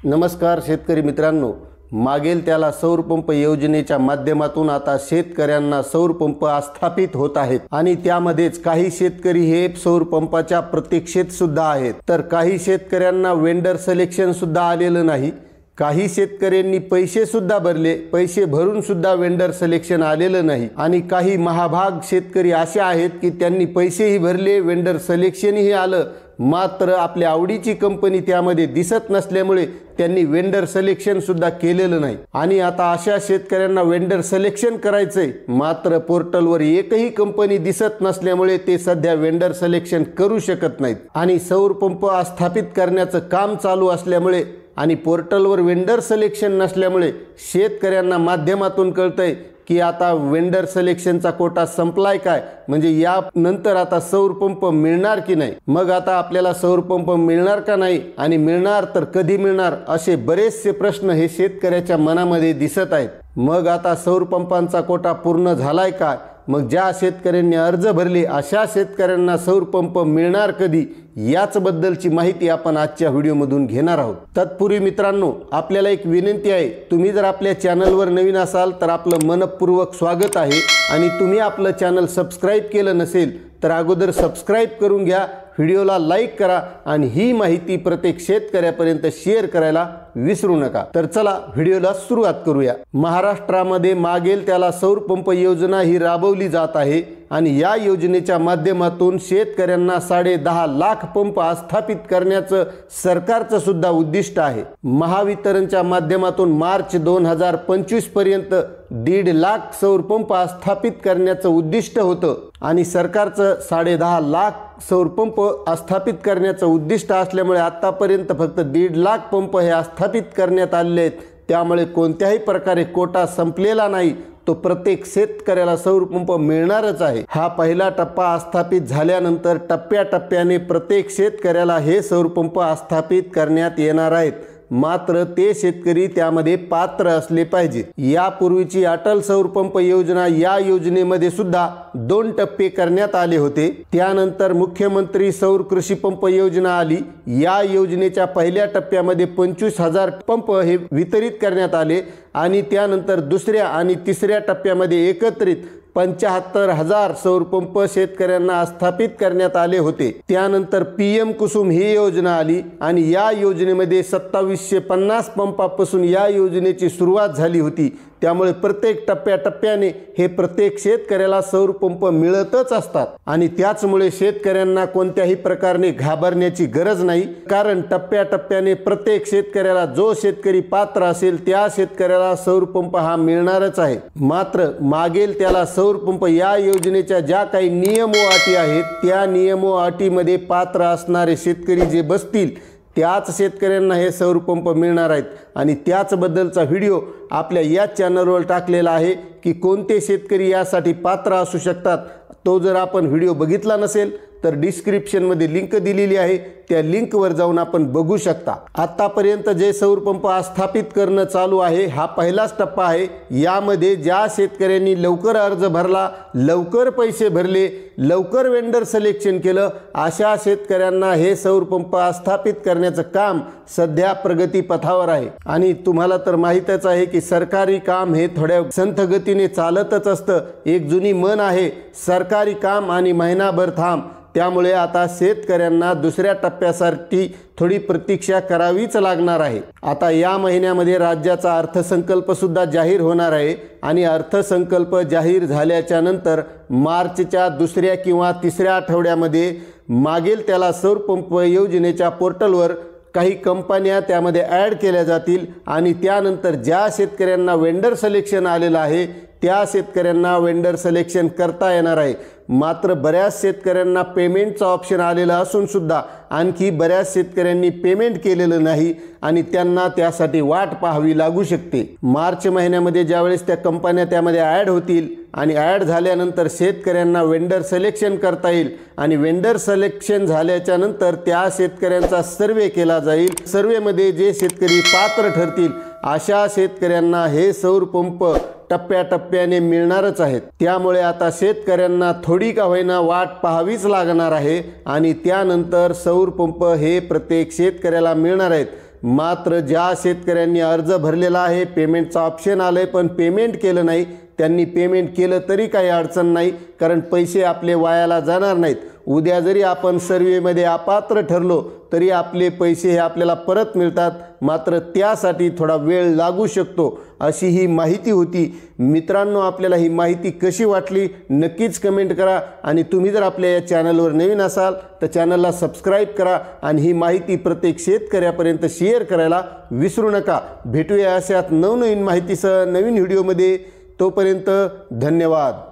नमस्कार शेतकरी मित्रांनो, मागेल त्याला सौर पंप योजनेच्या माध्यमातून आता शेतकऱ्यांना सौर पंप आस्थापित होत आहेत आणि त्यामध्येच काही शेतकरी हे सौर पंपाच्या प्रतीक्षेत सुद्धा आहेत, तर काही शेतकऱ्यांना वेंडर सिलेक्शन सुद्धा आलेलं नाही। काही शेतकऱ्यांनी पैसे सुद्धा भरले, पैसे भरून सुद्धा वेंडर सिलेक्शन आलेलं नाही आणि काही महाभाग शेतकरी असे आहेत की त्यांनी पैसेही भरले, वेंडर सिलेक्शनही आलं, मात्र आपल्या आवडीची कंपनी त्यामध्ये दिसत नसल्यामुळे त्यांनी वेंडर सिलेक्शन सुद्धा केलेलं नाही। आणि आता अशा शेतकऱ्यांना वेंडर सिलेक्शन करायचंय, मात्र पोर्टलवर एकही कंपनी दिसत नसल्यामुळे ते सध्या वेंडर सिलेक्शन करू शकत नाहीत आणि सौर पंप स्थापित करण्याचं काम चालू असल्यामुळे आणि पोर्टलवर वेंडर सिलेक्शन नसल्यामुळे शेतकऱ्यांना माध्यमातून कळतंय की आता वेंडर सिलेक्शनचा कोटा संपलाय काय, म्हणजे या नंतर आता सौर पंप मिळणार की नाही, मग आता आपल्याला सौर पंप मिळणार का नाही आणि मिळणार तर कधी मिळणार, असे बरेचसे प्रश्न हे शेतकऱ्याच्या मनामध्ये दिसत आहेत। मग आता सौर पंपांचा कोटा पूर्ण झालाय का, मग ज्या शेतकऱ्यांनी अर्ज भरले अशा शेतकऱ्यांना सौर पंप मिळणार कधी, याच बद्दलची माहिती आपण आजच्या व्हिडिओमधून घेणार आहोत। तत्पूर्वी मित्रांनो, आपल्याला एक विनंती आहे, तुम्ही जर आपल्या चॅनलवर नवीन असाल तर आपलं मनपूर्वक स्वागत आहे आणि तुम्ही आपलं चॅनल सबस्क्राइब केलं नसेल तर अगोदर सबस्क्राइब करून घ्या, व्हिडिओला लाईक करा आणि ही माहिती प्रत्येक शेतकऱ्यापर्यंत शेअर करायला विसरू नका। तर चला व्हिडिओला सुरुवात करूया। महाराष्ट्रामध्ये मागेल त्याला सौर पंप योजना ही राबवली जात आहे आणि या योजनेच्या माध्यमातून शेतकऱ्यांना 10.5 लाख पंप स्थापित करण्याचं सरकारचं सुद्धा उद्दिष्ट आहे। महावितरणच्या माध्यमातून मार्च 2025 पर्यंत 1.5 लाख सौर पंप स्थापित करण्याचं उद्दिष्ट होतं आणि सरकारचं 10.5 लाख सौर पंप स्थापित करण्याचं उद्दिष्ट असल्यामुळे आतापर्यंत फक्त 1.5 लाख पंप हे स्थापित करण्यात आले आहेत। त्यामुळे कोणत्याही प्रकारे कोटा संपलेला नाही, तो प्रत्येक शेतकऱ्याला सौर पंप मिळणारच आहे। हा पहिला टप्पा स्थापित झाल्यानंतर टप्प्याटप्प्याने प्रत्येक शेतकऱ्याला हे सौर पंप स्थापित करण्यात येणार आहेत, मात्र ते शेतकरी त्यामध्ये पात्र असले पाहिजे। यापूर्वीची अटल सौर पंप योजना, या योजनेमध्ये सुद्धा 2 टप्पे करण्यात आले होते। त्यानंतर मुख्यमंत्री सौर कृषी पंप योजना आली। या योजनेच्या पहिल्या टप्प्यामध्ये 25,000 पंप हे वितरित करण्यात आले आणि त्यानंतर दुसऱ्या आणि तिसऱ्या टप्प्यामध्ये एकत्रित 75,000 सौर पंप शेतकऱ्यांना स्थापित करण्यात आले होते। त्यानंतर PM कुसुम ही योजना आली आणि या योजनेमध्ये 2750 पंपापासून या योजनेची सुरुवात झाली होती। त्यामुळे प्रत्येक टप्प्याटप्प्याने हे प्रत्येक शेतकऱ्याला सौर पंप मिळतच असतात आणि त्याचमुळे शेतकऱ्यांना कोणत्याही प्रकारे घाबरण्याची गरज नाही, कारण टप्प्याटप्प्याने प्रत्येक शेतकऱ्याला, जो शेतकरी पात्र असेल त्या शेतकऱ्याला सौर पंप हा मिळणारच आहे। मात्र मागेल त्याला सौर पंप या योजनेच्या ज्या काही नियम व अटी आहेत, त्या नियम व अटीमध्ये पात्र असणारे शेतकरी जे बसतील त्याच शेतकऱ्यांना हे सौर पंप मिळणार आहेत आणि त्याचबद्दलचा व्हिडिओ आपल्या या चॅनलवर टाकलेला आहे की कोणते शेतकरी यासाठी पात्र असू शकतात। तो जर आपण व्हिडिओ बघितला नसेल तर डिस्क्रिप्शनमध्ये लिंक दिलेली आहे, त्या लिंकवर जाऊन आपण बघू शकता। आतापर्यंत जे सौर पंप स्थापित करणं चालू आहे, हा पहिलाच टप्पा आहे। यामध्ये ज्या शेतकऱ्यांनी लवकर अर्ज भरला, लवकर पैसे भरले, लवकर वेंडर सिलेक्शन केलं, अशा शेतकऱ्यांना हे सौर पंप स्थापित करण्याचं काम सध्या प्रगतीपथावर आहे। आणि तुम्हाला तर माहीतच आहे की सरकारी काम हे थोड्या संथ गतीने चालतच असतं। एक जुनी म्हण आहे, सरकारी काम आणि महिनाभर थांब। त्यामुळे आता शेतकऱ्यांना दुसऱ्या टप्प्यासाठी थोडी प्रतीक्षा करावीच लागणार आहे। आता या महिन्यामध्ये राज्याचा अर्थसंकल्प सुद्धा जाहीर होणार आहे आणि अर्थसंकल्प जाहीर झाल्याच्या नंतर मार्चच्या दुसऱ्या किंवा तिसऱ्या आठवड्यामध्ये मागेल त्याला सौर पंप योजनेच्या पोर्टलवर काही कंपन्या त्यामध्ये ॲड केल्या जातील आणि त्यानंतर ज्या शेतकऱ्यांना वेंडर सिलेक्शन आलेलं आहे त्या शेतकऱ्यांना वेंडर सिलेक्शन करता येणार आहे। मात्र बऱ्याच शेतकऱ्यांना पेमेंटचा ऑप्शन आलेला असून सुद्धा आणखी बऱ्याच शेतकऱ्यांनी पेमेंट केलेलं नाही आणि त्यांना त्यासाठी वाट पाहावी लागू शकते। मार्च महिन्यामध्ये ज्यावेळेस त्या कंपन्या त्यामध्ये ॲड होतील आणि ॲड झाल्यानंतर शेतकऱ्यांना वेंडर सिलेक्शन करता येईल आणि वेंडर सिलेक्शन झाल्याच्या नंतर त्या शेतकऱ्यांचा सर्वे केला जाईल। सर्वेमध्ये जे शेतकरी पात्र ठरतील अशा शेतकऱ्यांना हे सौर पंप टप्प्याटप्प्याने मिळणारच आहेत। त्यामुळे आता शेतकऱ्यांना थोडी का होईना वाट पाहावीच लागणार आहे आणि त्यानंतर सौर पंप हे प्रत्येक शेतकऱ्याला मिळणार आहेत। मात्र ज्या शेतकऱ्यांनी अर्ज भरलेला आहे, पेमेंटचा ऑप्शन आलं आहे पण पेमेंट केलं नाही, त्यांनी पेमेंट केलं तरी काही अडचण नाही, कारण पैसे आपले वायाला जाणार नाहीत। उद्या जरी आपण सर्वेमध्ये अपात्र ठरलो तरी आपले पैसे हे आपल्याला परत मिळतात, मात्र त्यासाठी थोडा वेळ लागू शकतो, अशी ही माहिती होती। मित्रांनो, आपल्याला ही माहिती कशी वाटली नक्कीच कमेंट करा आणि तुम्ही जर आपल्या या चॅनलवर नवीन असाल तर चॅनलला सबस्क्राईब करा आणि ही माहिती प्रत्येक शेतकऱ्यापर्यंत शेअर करायला विसरू नका। भेटूया अशाच नवनवीन माहितीसह नवीन व्हिडिओमध्ये, तोपर्यंत धन्यवाद।